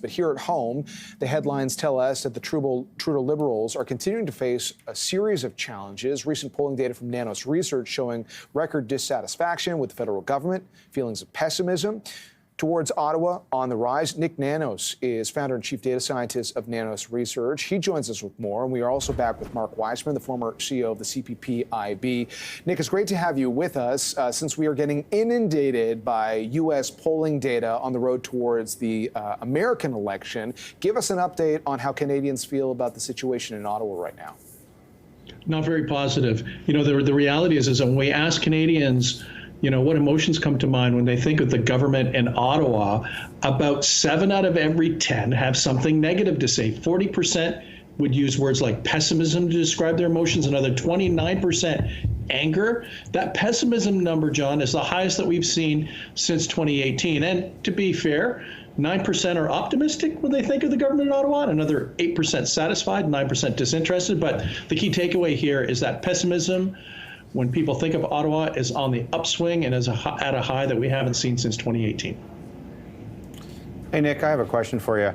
But here at home, the headlines tell us that the Trudeau Liberals are continuing to face a series of challenges. Recent polling data from Nanos Research showing record dissatisfaction with the federal government, feelings of pessimism towards Ottawa on the rise. Nik Nanos is founder and chief data scientist of Nanos Research. He joins us with more, and we are also back with Mark Weissman, the former CEO of the CPP-IB. Nick, it's great to have you with us since we are getting inundated by U.S. polling data on the road towards the American election. Give us an update on how Canadians feel about the situation in Ottawa right now. Not very positive. You know, the reality is when we ask Canadians, you know, what emotions come to mind when they think of the government in Ottawa, about 7 out of every 10 have something negative to say. 40% would use words like pessimism to describe their emotions, another 29% anger. That pessimism number, John, is the highest that we've seen since 2018. And to be fair, 9% are optimistic when they think of the government in Ottawa, and another 8% satisfied, 9% disinterested. But the key takeaway here is that pessimism, when people think of Ottawa, is on the upswing and is at a high that we haven't seen since 2018. Hey, Nick, I have a question for you.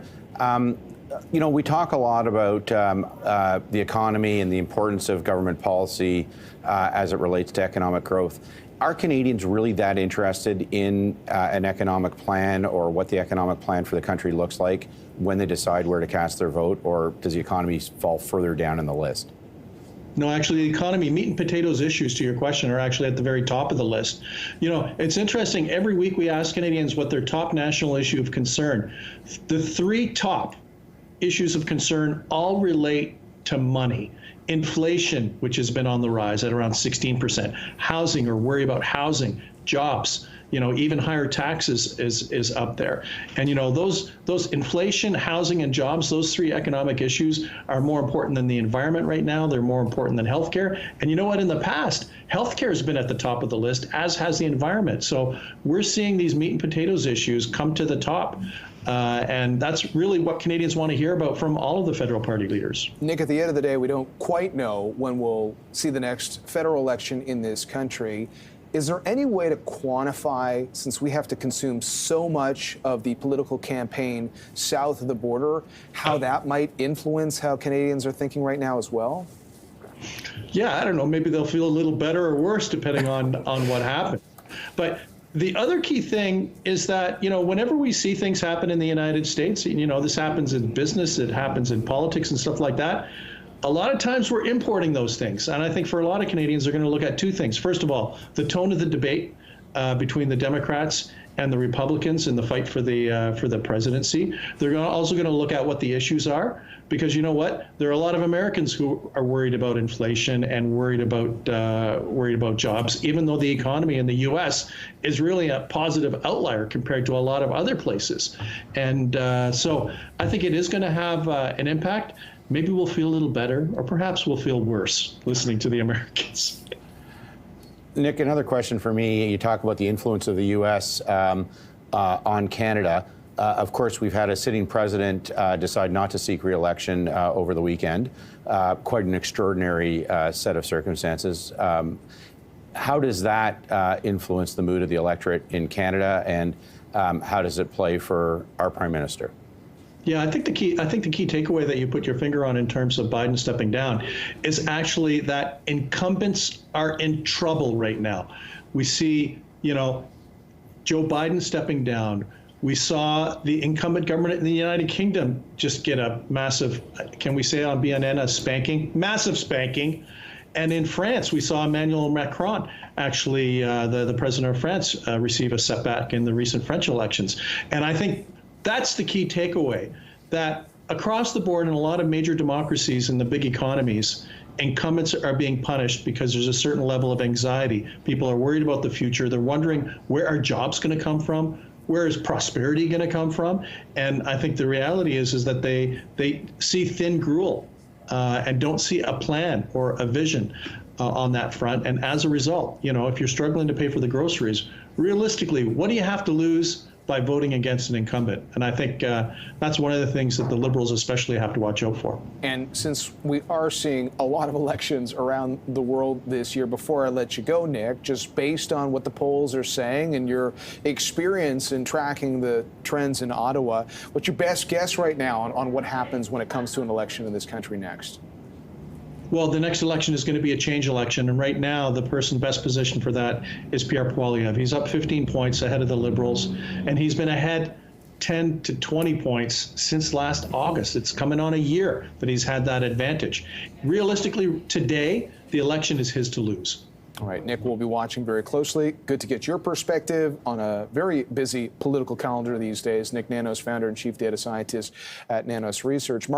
You know, we talk a lot about the economy and the importance of government policy as it relates to economic growth. Are Canadians really that interested in an economic plan or what the economic plan for the country looks like when they decide where to cast their vote, or does the economy fall further down in the list? No, actually, the economy, meat and potatoes issues, to your question, are actually at the very top of the list. You know, it's interesting. Every week we ask Canadians what their top national issue of concern. The 3 top issues of concern all relate to money. Inflation, which has been on the rise at around 16%. Housing, or worry about housing. Jobs. You know, even higher taxes is up there. And, you know, those inflation, housing, and jobs, those 3 economic issues are more important than the environment right now. They're more important than healthcare. And you know what? In the past, healthcare has been at the top of the list, as has the environment. So we're seeing these meat and potatoes issues come to the top. And that's really what Canadians want to hear about from all of the federal party leaders. Nick, at the end of the day, we don't quite know when we'll see the next federal election in this country. Is there any way to quantify, since we have to consume so much of the political campaign south of the border, how that might influence how Canadians are thinking right now as well? Yeah, I don't know. Maybe they'll feel a little better or worse depending on what happens. But the other key thing is that, you know, whenever we see things happen in the United States, you know, this happens in business, it happens in politics and stuff like that. A lot of times we're importing those things. And I think for a lot of Canadians, they're going to look at 2 things. First of all, the tone of the debate between the Democrats and the Republicans in the fight for the presidency. They're also going to look at what the issues are, because you know what? There are a lot of Americans who are worried about inflation and worried about jobs, even though the economy in the U.S. is really a positive outlier compared to a lot of other places. And so I think it is going to have an impact. Maybe we'll feel a little better, or perhaps we'll feel worse listening to the Americans. Nick, another question for me. You talk about the influence of the U.S. On Canada. Of course, we've had a sitting president decide not to seek re-election over the weekend. Quite an extraordinary set of circumstances. How does that influence the mood of the electorate in Canada, and how does it play for our Prime Minister? Yeah, I think the key takeaway that you put your finger on in terms of Biden stepping down is actually that incumbents are in trouble right now. We see, you know, Joe Biden stepping down. We saw the incumbent government in the United Kingdom just get a massive, can we say on BNN, a spanking? Massive spanking. And in France, we saw Emmanuel Macron, actually the president of France, receive a setback in the recent French elections. And I think that's the key takeaway, that across the board in a lot of major democracies in the big economies, incumbents are being punished because there's a certain level of anxiety. People are worried about the future. They're wondering, where are jobs going to come from? Where is prosperity going to come from? And I think the reality is that they see thin gruel and don't see a plan or a vision on that front. And as a result, you know, if you're struggling to pay for the groceries, realistically, what do you have to lose by voting against an incumbent. And I think that's one of the things that the Liberals especially have to watch out for. And since we are seeing a lot of elections around the world this year, before I let you go, Nik, just based on what the polls are saying and your experience in tracking the trends in Ottawa, what's your best guess right now on what happens when it comes to an election in this country next? Well, the next election is going to be a change election, and right now the person best positioned for that is Pierre Poilievre. He's up 15 points ahead of the Liberals, and he's been ahead 10 to 20 points since last August. It's coming on a year that he's had that advantage. Realistically, today, the election is his to lose. All right, Nik, we'll be watching very closely. Good to get your perspective on a very busy political calendar these days. Nik Nanos, founder and chief data scientist at Nanos Research.